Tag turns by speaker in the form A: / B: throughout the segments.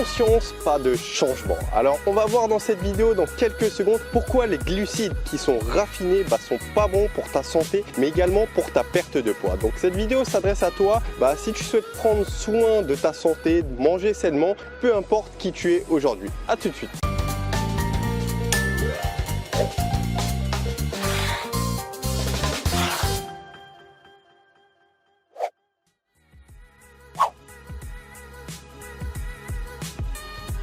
A: conscience, pas de changement. Alors on va voir dans cette vidéo dans quelques secondes pourquoi les glucides qui sont raffinés sont pas bons pour ta santé mais également pour ta perte de poids. Donc cette vidéo s'adresse à toi si tu souhaites prendre soin de ta santé, manger sainement, peu importe qui tu es aujourd'hui. A tout de suite.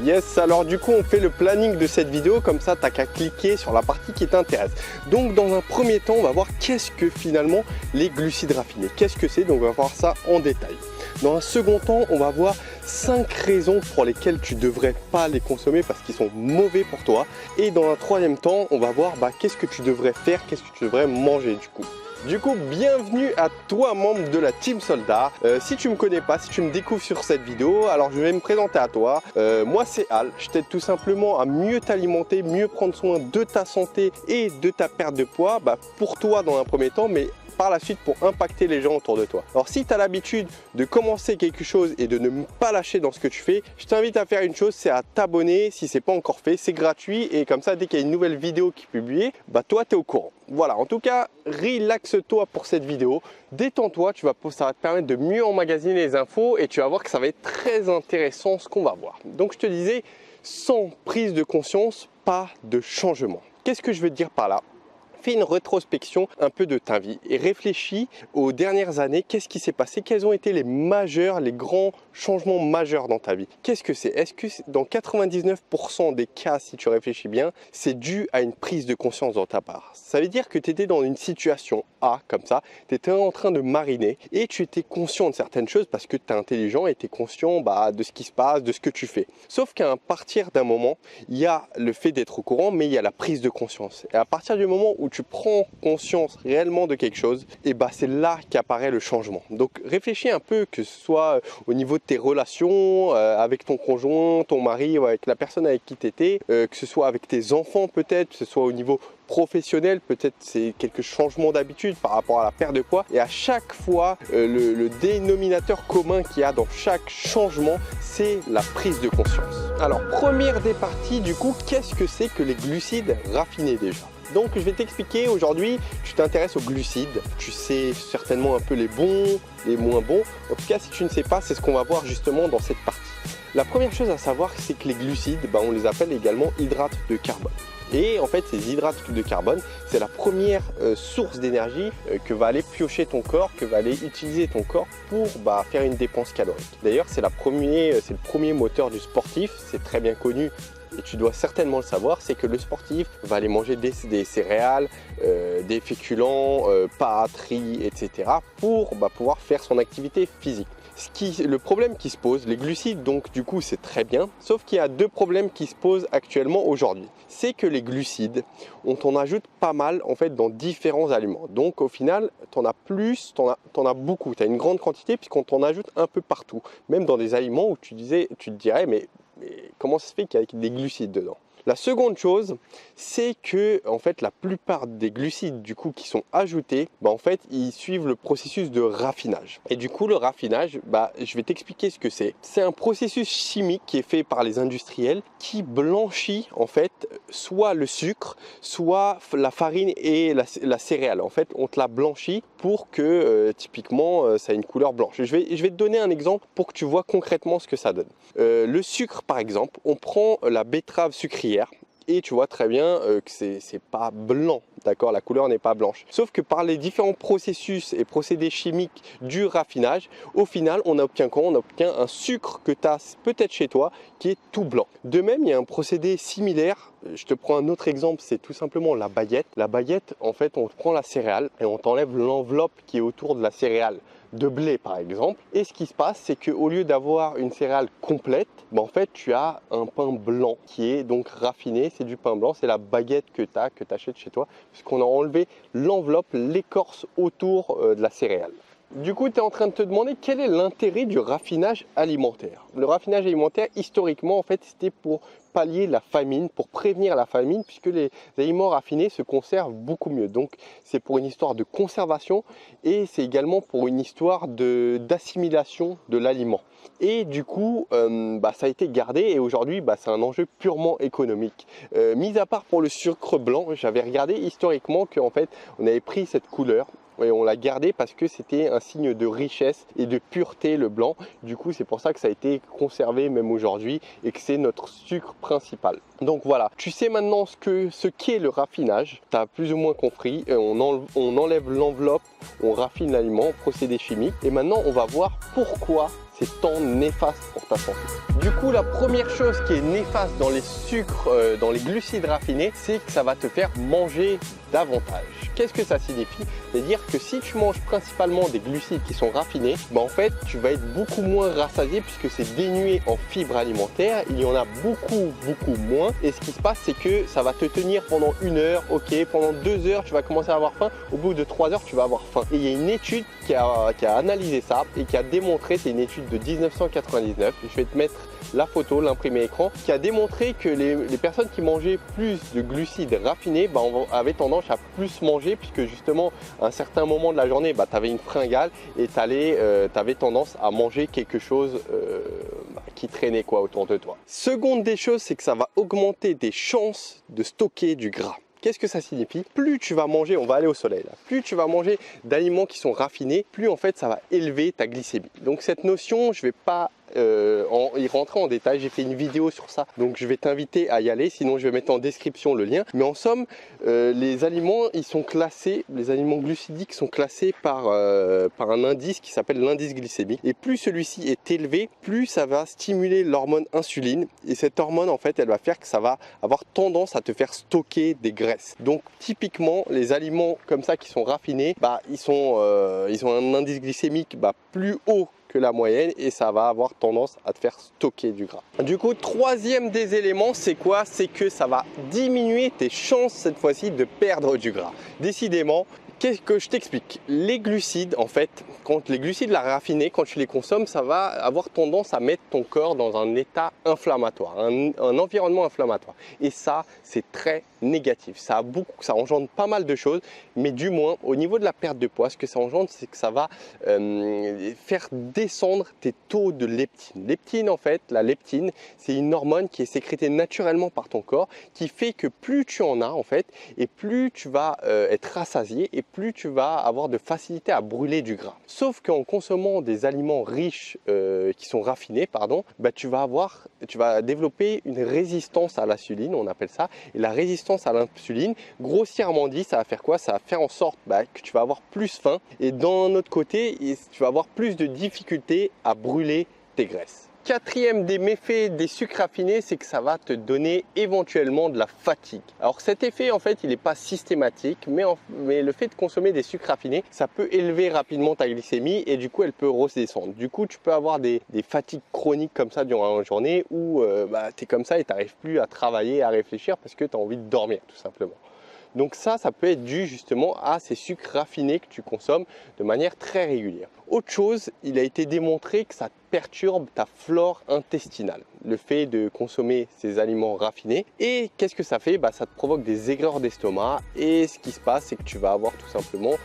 A: Yes, alors du coup on fait le planning de cette vidéo, comme ça t'as qu'à cliquer sur la partie qui t'intéresse. Donc dans un premier temps on va voir qu'est-ce que finalement les glucides raffinés, qu'est-ce que c'est, donc on va voir ça en détail. Dans un second temps on va voir 5 raisons pour lesquelles tu ne devrais pas les consommer parce qu'ils sont mauvais pour toi. Et dans un troisième temps on va voir qu'est-ce que tu devrais faire, qu'est-ce que tu devrais manger du coup. Du coup, bienvenue à toi, membre de la Team Soldat. Si tu me connais pas, si tu me découvres sur cette vidéo, alors je vais me présenter à toi. Moi, c'est Al. Je t'aide tout simplement à mieux t'alimenter, mieux prendre soin de ta santé et de ta perte de poids, pour toi dans un premier temps, mais par la suite pour impacter les gens autour de toi. Alors si tu as l'habitude de commencer quelque chose et de ne pas lâcher dans ce que tu fais, je t'invite à faire une chose, c'est à t'abonner si ce n'est pas encore fait. C'est gratuit et comme ça, dès qu'il y a une nouvelle vidéo qui est publiée, toi tu es au courant. Voilà, en tout cas, relaxe-toi pour cette vidéo, détends-toi, ça va te permettre de mieux emmagasiner les infos et tu vas voir que ça va être très intéressant ce qu'on va voir. Donc je te disais, sans prise de conscience, pas de changement. Qu'est-ce que je veux te dire par là ? Fais une rétrospection un peu de ta vie et réfléchis aux dernières années, qu'est-ce qui s'est passé, quels ont été les grands changements majeurs dans ta vie. Qu'est-ce que c'est? Est-ce que dans 99% des cas, si tu réfléchis bien, c'est dû à une prise de conscience de ta part? Ça veut dire que tu étais dans une situation A, comme ça, tu étais en train de mariner et tu étais conscient de certaines choses parce que tu es intelligent et tu es conscient de ce qui se passe, de ce que tu fais. Sauf qu'à partir d'un moment, il y a le fait d'être au courant, mais il y a la prise de conscience. Et à partir du moment où tu prends conscience réellement de quelque chose, et c'est là qu'apparaît le changement. Donc réfléchis un peu, que ce soit au niveau de tes relations avec ton conjoint, ton mari ou avec la personne avec qui tu étais, que ce soit avec tes enfants peut-être, que ce soit au niveau professionnel, peut-être c'est quelques changements d'habitude par rapport à la perte de poids. Et à chaque fois, le dénominateur commun qu'il y a dans chaque changement, c'est la prise de conscience. Alors, première des parties, du coup, qu'est-ce que c'est que les glucides raffinés déjà ? Donc je vais t'expliquer aujourd'hui, tu t'intéresses aux glucides, tu sais certainement un peu les bons, les moins bons. En tout cas, si tu ne sais pas, c'est ce qu'on va voir justement dans cette partie. La première chose à savoir, c'est que les glucides, on les appelle également hydrates de carbone. Et en fait, ces hydrates de carbone, c'est la première source d'énergie que va aller piocher ton corps, que va aller utiliser ton corps pour faire une dépense calorique. D'ailleurs, c'est le premier moteur du sportif, c'est très bien connu. Et tu dois certainement le savoir, c'est que le sportif va aller manger des céréales, des féculents, pâtes, riz, etc. pour pouvoir faire son activité physique. Le problème qui se pose, les glucides, donc du coup c'est très bien, sauf qu'il y a deux problèmes qui se posent actuellement aujourd'hui. C'est que les glucides, on t'en ajoute pas mal en fait dans différents aliments. Donc au final, t'en as beaucoup, tu as une grande quantité puisqu'on t'en ajoute un peu partout. Même dans des aliments où tu te dirais mais comment ça se fait qu'il y a des glucides dedans? La seconde chose, c'est que en fait, la plupart des glucides du coup qui sont ajoutés, en fait, ils suivent le processus de raffinage. Et du coup, le raffinage, je vais t'expliquer ce que c'est. C'est un processus chimique qui est fait par les industriels qui blanchit en fait soit le sucre, soit la farine et la céréale. En fait, on te la blanchit pour que typiquement ça ait une couleur blanche. Je vais te donner un exemple pour que tu vois concrètement ce que ça donne. Le sucre, par exemple, on prend la betterave sucrière. Et tu vois très bien que c'est pas blanc, d'accord, la couleur n'est pas blanche. Sauf que par les différents processus et procédés chimiques du raffinage, au final, on obtient quoi? On obtient un sucre que tu as peut-être chez toi qui est tout blanc. De même, il y a un procédé similaire. Je te prends un autre exemple, c'est tout simplement la baguette. La baguette, en fait, on prend la céréale et on t'enlève l'enveloppe qui est autour de la céréale. De blé par exemple, et ce qui se passe c'est qu'au lieu d'avoir une céréale complète, en fait tu as un pain blanc qui est donc raffiné, c'est du pain blanc, c'est la baguette que tu achètes chez toi, puisqu'on a enlevé l'enveloppe, l'écorce autour de la céréale. Du coup, tu es en train de te demander quel est l'intérêt du raffinage alimentaire. Le raffinage alimentaire, historiquement, en fait, c'était pour pallier la famine, pour prévenir la famine, puisque les aliments raffinés se conservent beaucoup mieux. Donc, c'est pour une histoire de conservation et c'est également pour une histoire d'assimilation de l'aliment. Et du coup, ça a été gardé et aujourd'hui, c'est un enjeu purement économique. Mis à part pour le sucre blanc, j'avais regardé historiquement qu'en fait, on avait pris cette couleur et on l'a gardé parce que c'était un signe de richesse et de pureté, le blanc. Du coup, c'est pour ça que ça a été conservé même aujourd'hui et que c'est notre sucre principal. Donc voilà, tu sais maintenant ce qu'est le raffinage. Tu as plus ou moins compris. On enlève l'enveloppe, on raffine l'aliment, procédé chimique. Et maintenant, on va voir pourquoi c'est tant néfaste pour ta santé. Du coup, la première chose qui est néfaste dans les sucres, dans les glucides raffinés, c'est que ça va te faire manger davantage. Qu'est-ce que ça signifie? C'est-à-dire que si tu manges principalement des glucides qui sont raffinés, en fait, tu vas être beaucoup moins rassasié puisque c'est dénué en fibres alimentaires. Il y en a beaucoup moins. Et ce qui se passe, c'est que ça va te tenir pendant 1 heure, ok, pendant 2 heures, tu vas commencer à avoir faim. Au bout de 3 heures, tu vas avoir faim. Et il y a une étude qui a analysé ça et qui a démontré, c'est une étude de 1999, je vais te mettre la photo, l'imprimé écran, qui a démontré que les personnes qui mangeaient plus de glucides raffinés avaient tendance à plus manger puisque justement à un certain moment de la journée, tu avais une fringale et tu avais tendance à manger quelque chose qui traînait autour de toi. Seconde des choses, c'est que ça va augmenter tes chances de stocker du gras. Qu'est-ce que ça signifie? Plus tu vas manger, on va aller au soleil là, plus tu vas manger d'aliments qui sont raffinés, plus en fait ça va élever ta glycémie. Donc cette notion, je ne vais pas y rentrer en détail, j'ai fait une vidéo sur ça, donc je vais t'inviter à y aller, sinon je vais mettre en description le lien. Mais en somme, les aliments, ils sont classés, les aliments glucidiques sont classés par un indice qui s'appelle l'indice glycémique. Et plus celui-ci est élevé, plus ça va stimuler l'hormone insuline. Et cette hormone, en fait, elle va faire que ça va avoir tendance à te faire stocker des graisses. Donc typiquement, les aliments comme ça qui sont raffinés, ils ont un indice glycémique plus haut que la moyenne et ça va avoir tendance à te faire stocker du gras. Du coup, troisième des éléments, c'est quoi? C'est que ça va diminuer tes chances cette fois-ci de perdre du gras. Décidément, qu'est-ce que je t'explique? Les glucides, en fait, quand les glucides raffinés, quand tu les consommes, ça va avoir tendance à mettre ton corps dans un état inflammatoire, un environnement inflammatoire. Et ça, c'est très négatif. Ça engendre pas mal de choses, mais du moins, au niveau de la perte de poids, ce que ça engendre, c'est que ça va faire descendre tes taux de leptine. Leptine, en fait, la leptine, c'est une hormone qui est sécrétée naturellement par ton corps, qui fait que plus tu en as, en fait, et plus tu vas être rassasié et plus tu vas avoir de facilité à brûler du gras. Sauf qu'en consommant des aliments riches qui sont raffinés, tu vas développer une résistance à l'insuline, on appelle ça. Et la résistance à l'insuline, grossièrement dit, ça va faire quoi? Ça va faire en sorte que tu vas avoir plus faim et d'un autre côté, tu vas avoir plus de difficultés à brûler tes graisses. Quatrième des méfaits des sucres raffinés, c'est que ça va te donner éventuellement de la fatigue. Alors cet effet, en fait, il n'est pas systématique, mais le fait de consommer des sucres raffinés, ça peut élever rapidement ta glycémie et du coup, elle peut redescendre. Du coup, tu peux avoir des fatigues chroniques comme ça durant la journée où tu es comme ça et tu n'arrives plus à travailler, à réfléchir parce que tu as envie de dormir tout simplement. Donc ça peut être dû justement à ces sucres raffinés que tu consommes de manière très régulière. Autre chose, il a été démontré que ça perturbe ta flore intestinale, le fait de consommer ces aliments raffinés. Et qu'est-ce que ça fait? Ça te provoque des aigreurs d'estomac et ce qui se passe, c'est que tu vas avoir tout simplement,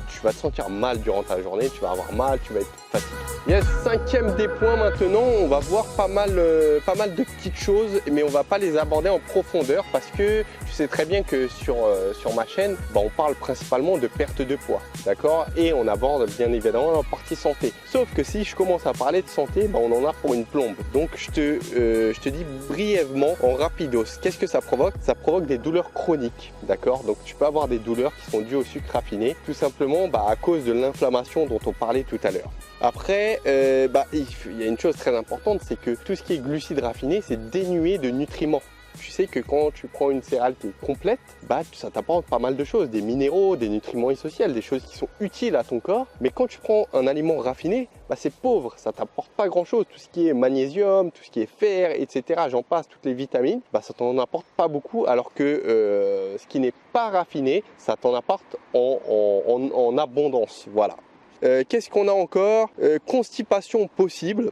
A: tu vas te sentir mal durant ta journée, tu vas avoir mal, tu vas être fatigué. Yes, cinquième des points maintenant, on va voir pas mal de petites choses, mais on va pas les aborder en profondeur parce que tu sais très bien que sur ma chaîne, on parle principalement de perte de poids, d'accord? Et on aborde bien évidemment la partie santé. Sauf que si je commence à parler de santé, on en a pour une plombe. Donc je te dis brièvement, en rapidos, qu'est-ce que ça provoque? Ça provoque des douleurs chroniques, d'accord? Donc tu peux avoir des douleurs qui sont dues au sucre raffiné, tout simplement à cause de l'inflammation dont on parlait tout à l'heure. Après, il y a une chose très importante, c'est que tout ce qui est glucides raffinés, c'est dénué de nutriments. Tu sais que quand tu prends une céréale qui est complète, ça t'apporte pas mal de choses, des minéraux, des nutriments essentiels, des choses qui sont utiles à ton corps. Mais quand tu prends un aliment raffiné, c'est pauvre, ça t'apporte pas grand chose. Tout ce qui est magnésium, tout ce qui est fer, etc., j'en passe, toutes les vitamines, ça t'en apporte pas beaucoup, alors que ce qui n'est pas raffiné, ça t'en apporte en abondance, voilà. Qu'est-ce qu'on a encore? Constipation possible.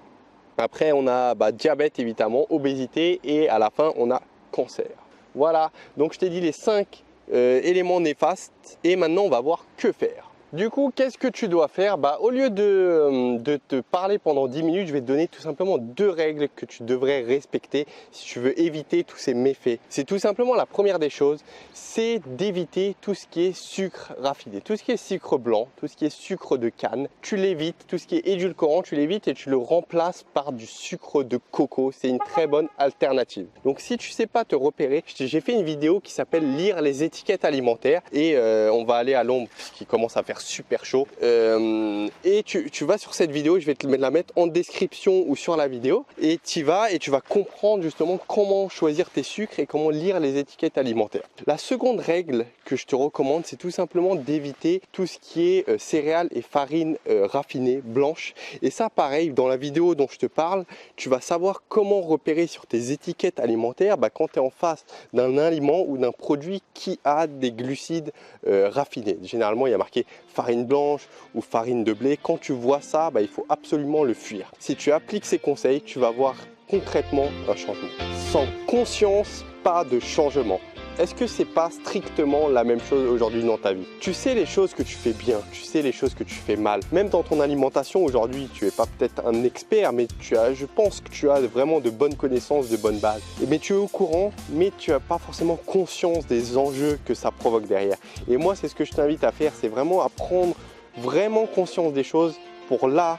A: Après, on a diabète évidemment, obésité et à la fin, on a cancer. Voilà, donc je t'ai dit les 5 éléments néfastes et maintenant on va voir que faire. Du coup, qu'est-ce que tu dois faire? Au lieu de te parler pendant 10 minutes, je vais te donner tout simplement 2 règles que tu devrais respecter si tu veux éviter tous ces méfaits. C'est tout simplement la première des choses, c'est d'éviter tout ce qui est sucre raffiné. Tout ce qui est sucre blanc, tout ce qui est sucre de canne, tu l'évites. Tout ce qui est édulcorant, tu l'évites et tu le remplaces par du sucre de coco. C'est une très bonne alternative. Donc si tu ne sais pas te repérer, j'ai fait une vidéo qui s'appelle lire les étiquettes alimentaires et on va aller à l'ombre parce qu'il commence à faire super chaud et tu vas sur cette vidéo, je vais te la mettre en description ou sur la vidéo et tu vas comprendre justement comment choisir tes sucres et comment lire les étiquettes alimentaires. La seconde règle que je te recommande, c'est tout simplement d'éviter tout ce qui est céréales et farines raffinées blanches. Et ça pareil, dans la vidéo dont je te parle, tu vas savoir comment repérer sur tes étiquettes alimentaires quand tu es en face d'un aliment ou d'un produit qui a des glucides raffinés. Généralement, il y a marqué farine blanche ou farine de blé. Quand tu vois ça, il faut absolument le fuir. Si tu appliques ces conseils, tu vas voir concrètement un changement. Sans conscience, pas de changement. Est-ce que c'est pas strictement la même chose aujourd'hui dans ta vie? Tu sais les choses que tu fais bien, tu sais les choses que tu fais mal. Même dans ton alimentation aujourd'hui, tu n'es pas peut-être un expert, mais je pense que tu as vraiment de bonnes connaissances, de bonnes bases. Mais tu es au courant, mais tu n'as pas forcément conscience des enjeux que ça provoque derrière. Et moi, c'est ce que je t'invite à faire, c'est vraiment à prendre vraiment conscience des choses pour là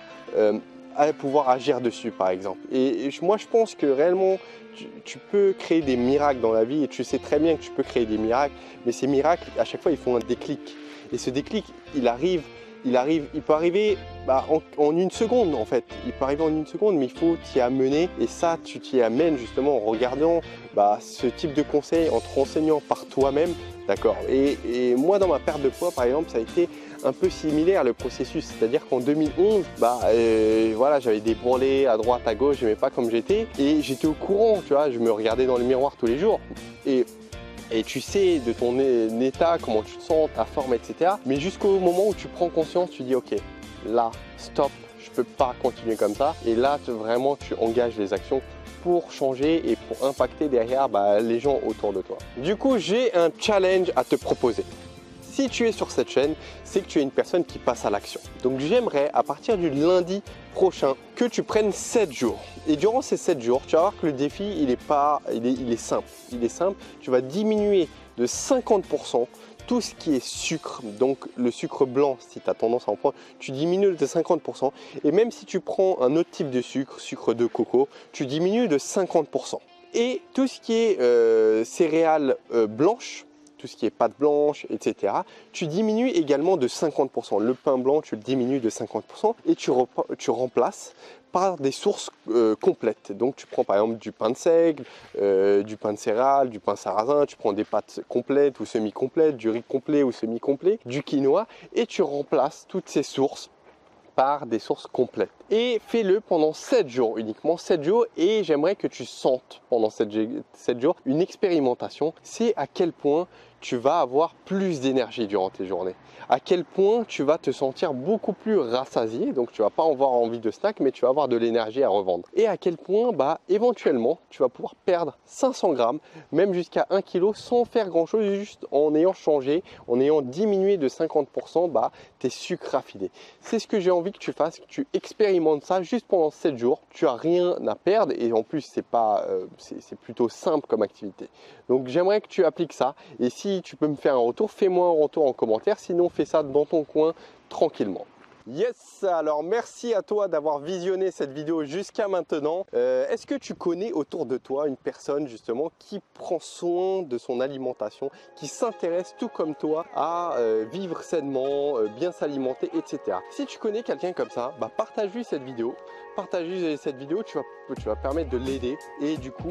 A: à pouvoir agir dessus par exemple. Et moi je pense que réellement tu peux créer des miracles dans la vie et tu sais très bien que tu peux créer des miracles, mais ces miracles à chaque fois ils font un déclic et ce déclic il peut arriver en une seconde en fait. Il peut arriver en une seconde, mais il faut t'y amener et ça tu t'y amènes justement en regardant ce type de conseils, en te renseignant par toi-même, d'accord. Et moi dans ma perte de poids par exemple, ça a été un peu similaire le processus, c'est-à-dire qu'en 2011, voilà, j'avais des bourrelets à droite, à gauche, j'aimais pas comme j'étais et j'étais au courant, tu vois, je me regardais dans le miroir tous les jours et tu sais de ton état, comment tu te sens, ta forme, etc. Mais jusqu'au moment où tu prends conscience, tu dis ok, là, stop, je peux pas continuer comme ça. Et là, vraiment, tu engages les actions pour changer et pour impacter derrière les gens autour de toi. Du coup, j'ai un challenge à te proposer. Si tu es sur cette chaîne, c'est que tu es une personne qui passe à l'action. Donc j'aimerais à partir du lundi prochain que tu prennes 7 jours. Et durant ces 7 jours, tu vas voir que le défi, il est simple. Il est simple, tu vas diminuer de 50% tout ce qui est sucre. Donc le sucre blanc, si tu as tendance à en prendre, tu diminues de 50%. Et même si tu prends un autre type de sucre, sucre de coco, tu diminues de 50%. Et tout ce qui est céréales blanches, tout ce qui est pâte blanche, etc. Tu diminues également de 50%. Le pain blanc, tu le diminues de 50% et tu remplaces par des sources complètes. Donc tu prends par exemple du pain de seigle, du pain de céréales, du pain sarrasin, tu prends des pâtes complètes ou semi-complètes, du riz complet ou semi-complet, du quinoa et tu remplaces toutes ces sources par des sources complètes. Et fais-le pendant 7 jours, uniquement 7 jours et j'aimerais que tu sentes pendant 7 jours une expérimentation, c'est à quel point tu vas avoir plus d'énergie durant tes journées, à quel point tu vas te sentir beaucoup plus rassasié, donc tu vas pas avoir envie de snack mais tu vas avoir de l'énergie à revendre et à quel point éventuellement tu vas pouvoir perdre 500 grammes, même jusqu'à 1 kg sans faire grand chose, juste en ayant changé, en ayant diminué de 50% tes sucres raffinés. C'est ce que j'ai envie que tu fasses, que tu expérimentes ça juste pendant 7 jours, tu as rien à perdre et en plus c'est plutôt simple comme activité. Donc j'aimerais que tu appliques ça et si tu peux me faire un retour, fais-moi un retour en commentaire, sinon fais ça dans ton coin tranquillement. Yes, alors merci à toi d'avoir visionné cette vidéo jusqu'à maintenant. Est-ce que tu connais autour de toi une personne justement qui prend soin de son alimentation, qui s'intéresse tout comme toi à vivre sainement, bien s'alimenter, etc. Si tu connais quelqu'un comme ça, partage-lui cette vidéo, partager cette vidéo, tu vas permettre de l'aider. Et du coup,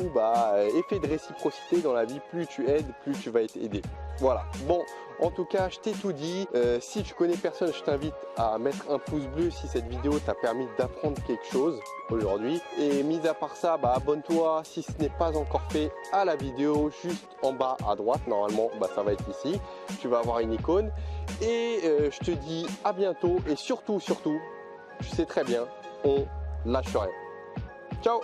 A: effet de réciprocité dans la vie, plus tu aides, plus tu vas être aidé. Voilà. Bon, en tout cas, je t'ai tout dit. Si tu connais personne, je t'invite à mettre un pouce bleu si cette vidéo t'a permis d'apprendre quelque chose aujourd'hui. Et mis à part ça, abonne-toi si ce n'est pas encore fait à la vidéo, juste en bas à droite. Normalement, ça va être ici. Tu vas avoir une icône. Et je te dis à bientôt. Et surtout, tu sais très bien, on lâche rien. Ciao!